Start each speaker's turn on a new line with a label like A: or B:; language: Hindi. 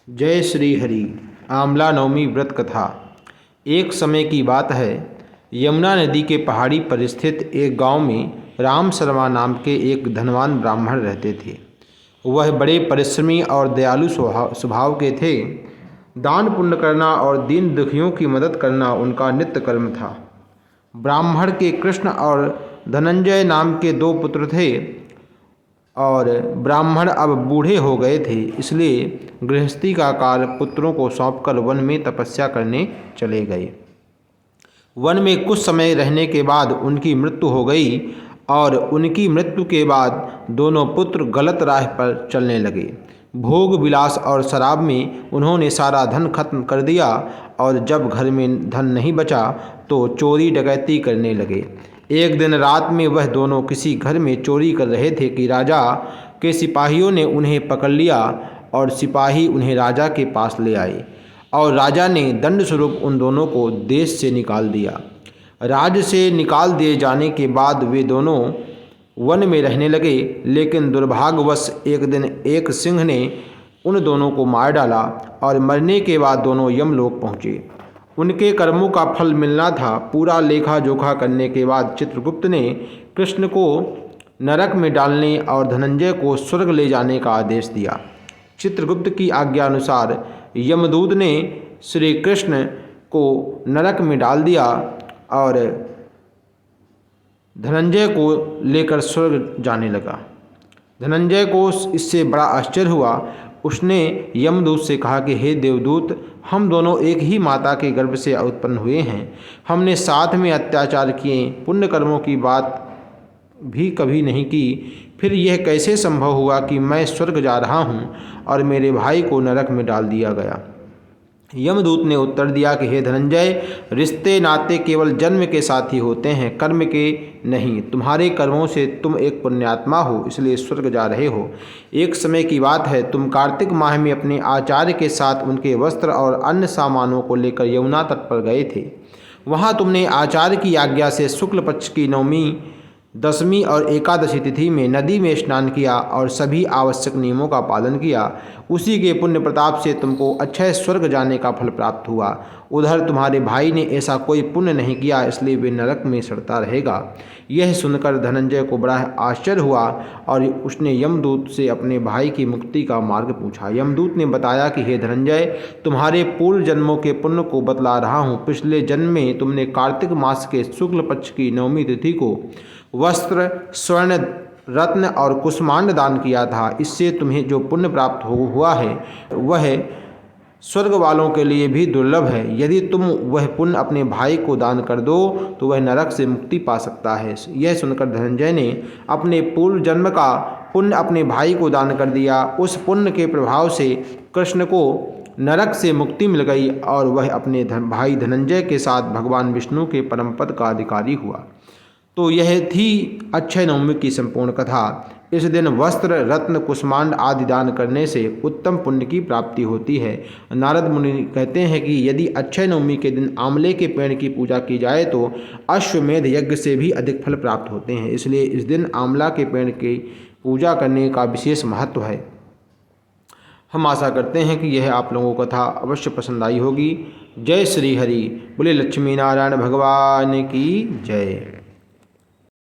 A: जय श्री हरि। आंवला नवमी व्रत कथा। एक समय की बात है, यमुना नदी के पहाड़ी पर स्थित एक गांव में राम शर्मा नाम के एक धनवान ब्राह्मण रहते थे। वह बड़े परिश्रमी और दयालु स्वभाव के थे। दान पुण्य करना और दीन दुखियों की मदद करना उनका नित्य कर्म था। ब्राह्मण के कृष्ण और धनंजय नाम के दो पुत्र थे और ब्राह्मण अब बूढ़े हो गए थे, इसलिए गृहस्थी का कार्य पुत्रों को सौंपकर वन में तपस्या करने चले गए। वन में कुछ समय रहने के बाद उनकी मृत्यु हो गई और उनकी मृत्यु के बाद दोनों पुत्र गलत राह पर चलने लगे। भोग विलास और शराब में उन्होंने सारा धन खत्म कर दिया और जब घर में धन नहीं बचा तो चोरी डकैती करने लगे। एक दिन रात में वह दोनों किसी घर में चोरी कर रहे थे कि राजा के सिपाहियों ने उन्हें पकड़ लिया और सिपाही उन्हें राजा के पास ले आए और राजा ने दंड स्वरूप उन दोनों को देश से निकाल दिया। राज्य से निकाल दिए जाने के बाद वे दोनों वन में रहने लगे, लेकिन दुर्भाग्यवश एक दिन एक सिंह ने उन दोनों को मार डाला और मरने के बाद दोनों यमलोक पहुँचे। उनके कर्मों का फल मिलना था। पूरा लेखा जोखा करने के बाद चित्रगुप्त ने कृष्ण को नरक में डालने और धनंजय को स्वर्ग ले जाने का आदेश दिया। चित्रगुप्त की आज्ञा अनुसार यमदूत ने श्री कृष्ण को नरक में डाल दिया और धनंजय को लेकर स्वर्ग जाने लगा। धनंजय को इससे बड़ा आश्चर्य हुआ। उसने यमदूत से कहा कि हे देवदूत, हम दोनों एक ही माता के गर्भ से उत्पन्न हुए हैं। हमने साथ में अत्याचार किए, पुण्य कर्मों की बात भी कभी नहीं की। फिर यह कैसे संभव हुआ कि मैं स्वर्ग जा रहा हूँ और मेरे भाई को नरक में डाल दिया गया। यमदूत ने उत्तर दिया कि हे धनंजय, रिश्ते नाते केवल जन्म के साथ ही होते हैं, कर्म के नहीं। तुम्हारे कर्मों से तुम एक पुण्यात्मा हो, इसलिए स्वर्ग जा रहे हो। एक समय की बात है, तुम कार्तिक माह में अपने आचार्य के साथ उनके वस्त्र और अन्य सामानों को लेकर यमुना तट पर गए थे। वहाँ तुमने आचार्य की आज्ञा से शुक्ल पक्ष की नवमी, दशमी और एकादशी तिथि में नदी में स्नान किया और सभी आवश्यक नियमों का पालन किया। उसी के पुण्य प्रताप से तुमको अक्षय स्वर्ग जाने का फल प्राप्त हुआ। उधर तुम्हारे भाई ने ऐसा कोई पुण्य नहीं किया, इसलिए वे नरक में सड़ता रहेगा। यह सुनकर धनंजय को बड़ा आश्चर्य हुआ और उसने यमदूत से अपने भाई की मुक्ति का मार्ग पूछा। यमदूत ने बताया कि हे धनंजय, तुम्हारे पूर्व जन्मों के पुण्य को बतला रहा हूँ। पिछले जन्म में तुमने कार्तिक मास के शुक्ल पक्ष की नवमी तिथि को वस्त्र, स्वर्ण, रत्न और कुष्मांड दान किया था। इससे तुम्हें जो पुण्य प्राप्त हुआ है वह स्वर्ग वालों के लिए भी दुर्लभ है। यदि तुम वह पुण्य अपने भाई को दान कर दो तो वह नरक से मुक्ति पा सकता है। यह सुनकर धनंजय ने अपने पूर्व जन्म का पुण्य अपने भाई को दान कर दिया। उस पुण्य के प्रभाव से कृष्ण को नरक से मुक्ति मिल गई और वह अपने भाई धनंजय के साथ भगवान विष्णु के परम पद का अधिकारी हुआ। तो यह थी अक्षय नवमी की संपूर्ण कथा। इस दिन वस्त्र, रत्न, कुष्मांड आदि दान करने से उत्तम पुण्य की प्राप्ति होती है। नारद मुनि कहते हैं कि यदि अक्षय नवमी के दिन आंवले के पेड़ की पूजा की जाए तो अश्वमेध यज्ञ से भी अधिक फल प्राप्त होते हैं। इसलिए इस दिन आंवला के पेड़ की पूजा करने का विशेष महत्व है। हम आशा करते हैं कि यह आप लोगों को कथा अवश्य पसंद आई होगी। जय श्री हरि। बोले लक्ष्मी नारायण भगवान की जय।